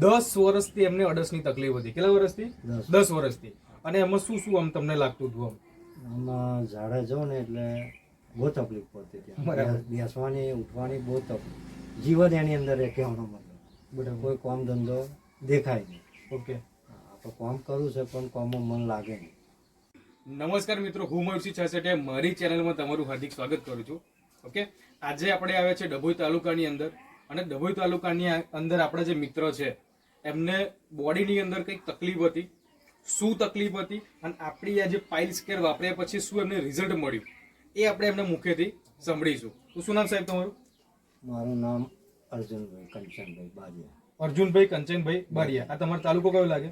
10 વર્ષથી એમને અડસની તકલીફ હતી. કેટલા વર્ષથી? 10 વર્ષથી. અને એમાં શું શું આમ તમને લાગતું હતું? આમાં ઝાડા જાઉં ને એટલે બહુ તકલીફ પડતી હતી. બેસવાની ઉઠવાની બહુ તકલીફ. જીવન એની અંદર એ કહેવાનો મતલબ. બરાબર. કોઈ કામ ધંધો દેખાય નહીં. ઓકે. તો કામ કરવું છે પણ કામમાં મન લાગે નહીં. નમસ્કાર મિત્રો, હું મયુરસિંહ છાસેઠિયા મારી ચેનલમાં તમારું હાર્દિક સ્વાગત કરું છું. ઓકે, આજે આપણે આવ્યા છે ડભોઈ તાલુકાની અંદર, અને ડભોઈ તાલુકાની અંદર આપણા જે મિત્ર છે એમને બોડીની અંદર કંઈક તકલીફ હતી. શું તકલીફ હતી અને આપણી આ જે પાઇલ્સ કેર વાપર્યા પછી શું એમને રિઝલ્ટ મળ્યું એ આપણે એમના મુખેથી સાંભળીશું. તો શું નામ સાહેબ તમારું? મારું નામ અર્જુનભાઈ કંચનભાઈ બારિયા. અર્જુનભાઈ કંચનભાઈ બારિયા. આ તમારો તાલુકો કયો લાગે?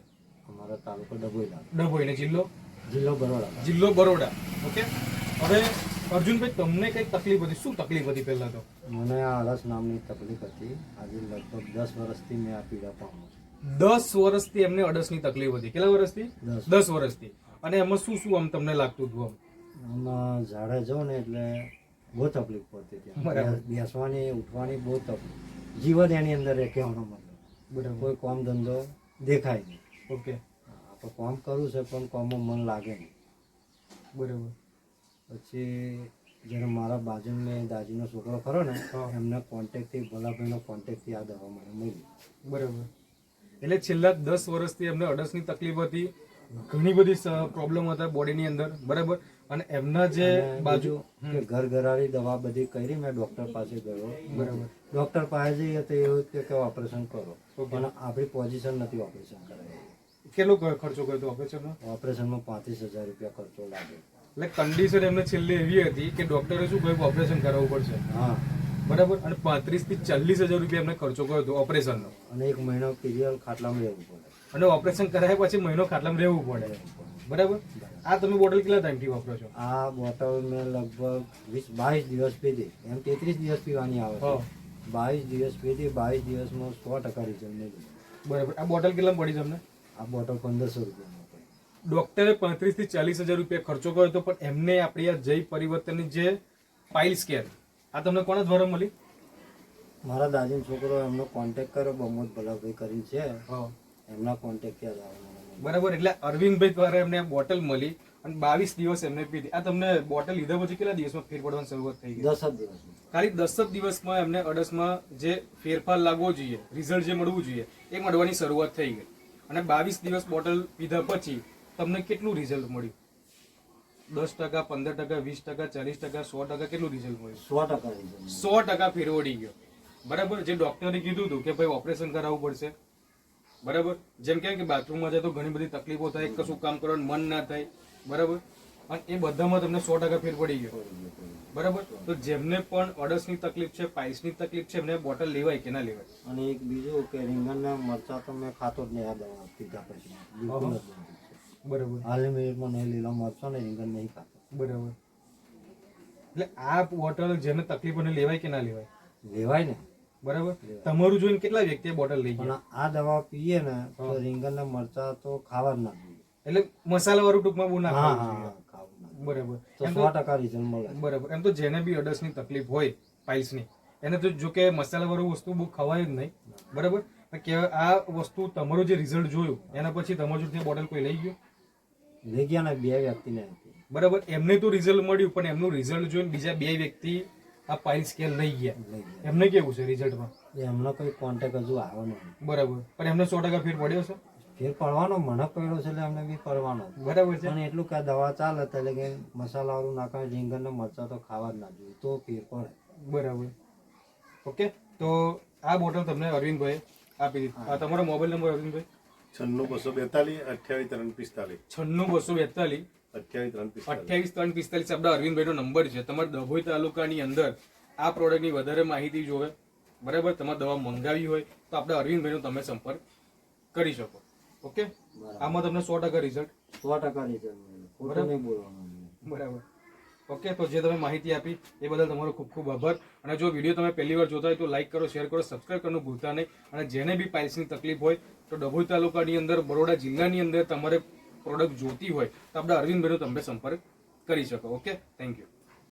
અમારો તાલુકો ડભોઈ લાગે. ડભોઈ. ને જિલ્લો? જિલ્લો બરોડા. જિલ્લો બરોડા. ઓકે. હવે અર્જુનભાઈ, તમને કઈ તકલીફ હતી? શું તકલીફ હતી પહેલા તો? મને આ આળસ નામની તકલીફ હતી. આજે લગભગ 10 વર્ષથી મેં આ પીડા પામું છું. 10 વર્ષથી એમને અડસની તકલીફ હતી. કેટલા વર્ષથી? 10 વર્ષથી. અને એમાં શું શું આમ તમને લાગતું હતું? આમાં ઝાડા જાઉં ને એટલે બહુ તકલીફ પડતી હતી. બેસવાની ઉઠવાની બહુ તકલીફ. જીવન એની અંદર એ કહેવાનો મતલબ. બરાબર. કોઈ કામ ધંધો દેખાય નહીં. ઓકે. તો કામ કરવું છે પણ કામમાં મન લાગે નહીં. બરાબર. પછી જ્યારે મારા બાજુમાં દાદીનો છોકરો ખરો ને, એમના કોન્ટેક્ટથી, ભોલાભાઈનો કોન્ટેક્ટથી આ દવા મને મળી. બરાબર. એટલે છેલ્લા 10 વર્ષથી એમને અડસની તકલીફ હતી, ઘણી બધી પ્રોબ્લેમ હતા બોડીની અંદર. બરાબર. અને એમના જે બાજુ ઘર ઘરારી દવા બધી કરી, મેં ડોક્ટર પાસે ગયો. બરાબર. ડોક્ટર પાસે જઈએ તો એવું કે ઓપરેશન કરો, પણ આપણી પોઝિશન નથી ઓપરેશન કરાય. કેટલો ખર્ચો કર્યો ઓપરેશનમાં? ઓપરેશનમાં 35,000 રૂપિયા ખર્ચો લાગે. એટલે કન્ડિશન એમને છેલ્લે એવી હતી કે ડોક્ટરે શું કહ્યું? ઓપરેશન કરાવવું પડશે. હા, બરાબર. અને 35,000 થી 40,000 રૂપિયા એમને ખર્ચો કર્યો હતો ઓપરેશનનો. અને 1 મહિનો પીરિયડ ખાટલામાં રહેવું પડે. અને ઓપરેશન કરાયા પછી મહિનો ખાટલામાં રહેવું પડે. બરાબર. આ તમે બોટલ કેટલા ટાઈમથી વાપરો છો? આ બોટલ મેં લગભગ 22 દિવસ પીધી. એમ 33 દિવસ પીવાની આવે છે. 22 દિવસ પીધી. 22 દિવસમાં 100% રિઝલ્ટ મળ્યું. બરાબર. આ બોટલ કેટલા પડી તમને? આ બોટલ 1,500 રૂપિયામાં. ડોક્ટરે 35,000 થી 40,000 રૂપિયા ખર્ચો કર્યો હતો, પણ એમને આપણી આ જય પરિવર્તનની જે પાઇલ્સ કેર, આ તમને કોના દ્વારા મળી? મારા દાદીનો છોકરો એમનો કોન્ટેક્ટ કર્યો, બમોદ ભલાભાઈ કરી છે, એમના કોન્ટેક્ટ ક્યાં આવે. બરાબર. એટલે અરવિંદભાઈ દ્વારા એમને આ બોટલ મળી અને 22 દિવસ એમને પીધી. આ તમને બોટલ લીધા પછી કેટલા દિવસમાં ફેર પડવાની શરૂઆત થઈ ગઈ? 10 દિવસ. ખાલી 10 દિવસમાં એમને અડસમાં જે ફેરફાર લાગવો જોઈએ, રિઝલ્ટ જે મળવું જોઈએ એ મળવાની શરૂઆત થઈ ગઈ. અને 22 દિવસ બોટલ પીધા પછી તમને કેટલું રિઝલ્ટ મળ્યું? 10%, 15%, 20%, 40%, 100% કેટલું રિઝલ્ટ મળ્યું? 100%. 100% ફેરવડી ગયો. બરાબર. જે ડોક્ટરે કીધું હતું કે ભાઈ ઓપરેશન કરાવવું પડશે. બરાબર. જેમ કે બાથરૂમમાં જાય તો ઘણી બધી તકલીફો થાય, કશું કામ કરવાનું મન ના થાય. બરાબર. અને એ બધામાં તમને 100% ફેર પડી ગયો. બરાબર. તો જેમને પણ અડસની તકલીફ છે, પાઇલ્સની તકલીફ છે, એમને બોટલ લેવાય કે ના લેવાય? અને એક બીજું કે રીંગણના મરચા તો મેં ખાતો જ નહીં આ દવા પીધા પછી. બિલકુલ જ નહીં. બરાબર. હાલની મિનિટમાં નહીં લીલા મરચા ને રીંગણ નહીં ખાતો. બરાબર. એટલે આ બોટલ જેને તકલીફ હોય લેવાય કે ના લેવાય? લેવાય ને. બરાબર. તમારું જોઈને કેટલા વ્યક્તિએ બોટલ લઈ ગયા? આ દવા પીએ ને તો રીંગણના મરચા તો ખાવા જ ના જોઈએ. એટલે મસાલા વાળું ટૂંકમાં બહુ ના ખાવું જોઈએ. બરાબર. તો 100% રિઝલ્ટ મળે. બરાબર. એમ તો જેને બી અડસની તકલીફ હોય પાઇલ્સની, એને તો જો કે મસાલા વાળું વસ્તુ બહુ ખવાય જ નહીં. બરાબર. કે આ વસ્તુ તમારું જે રિઝલ્ટ જોયું એના પછી તમારું જોડે બોટલ કોઈ લઈ ગયું? લઈ ગયા ને 2 વ્યક્તિને. બરાબર. એમને તો રિઝલ્ટ મળ્યું, પણ એમનું રિઝલ્ટ જોઈને બીજા 2 વ્યક્તિ આ પાઇલ્સ કેર લઈ ગયા. એમને કેવું છે રિઝલ્ટમાં? એમનો કોઈ કોન્ટેક્ટ હજુ આવ્યો નહીં. બરાબર. પણ એમને 100% ફેર પડ્યો છે? ફેર પડવાનો મને પડ્યો છે એટલે એમને બી પડવાનો. બરાબર છે. અને એટલું કે દવા ચાલે એટલે કે મસાલા વાળું નાખે, રીંગણના મરચા તો ખાવા જ ના જોઈએ તો ફેર પડે. બરાબર. ઓકે. તો આ બોટલ તમને અરવિંદભાઈ આપી દીધી. આ તમારો મોબાઈલ નંબર અરવિંદભાઈ? 96 242 28 28 આપણા અરવિંદભાઈનો નંબર છે. તમારે ડભોઈ તાલુકાની અંદર આ પ્રોડક્ટની વધારે માહિતી જોવે, બરાબર, તમારે દવા મંગાવી હોય તો આપણે અરવિંદભાઈનો તમે સંપર્ક કરી શકો. ઓકે. આમાં તમને 100% રિઝલ્ટ. 100% રિઝલ્ટ. બરાબર. ઓકે. તો જે તમે માહિતી આપી એ બદલ તમારો ખૂબ ખૂબ આભાર. અને જો વિડીયો તમે પહેલી વાર જોતા હોય તો લાઈક કરો, શેર કરો, સબસ્ક્રાઈબ કરવાનું ભૂલતા નહીં. અને જેને બી પાઇલ્સની તકલીફ હોય તો ડભોઈ તાલુકાની અંદર, બરોડા જિલ્લાની અંદર તમારે પ્રોડક્ટ જોતી હોય તો આપણે અરવિંદભાઈનો તમે સંપર્ક કરી શકો. ઓકે. Thank you.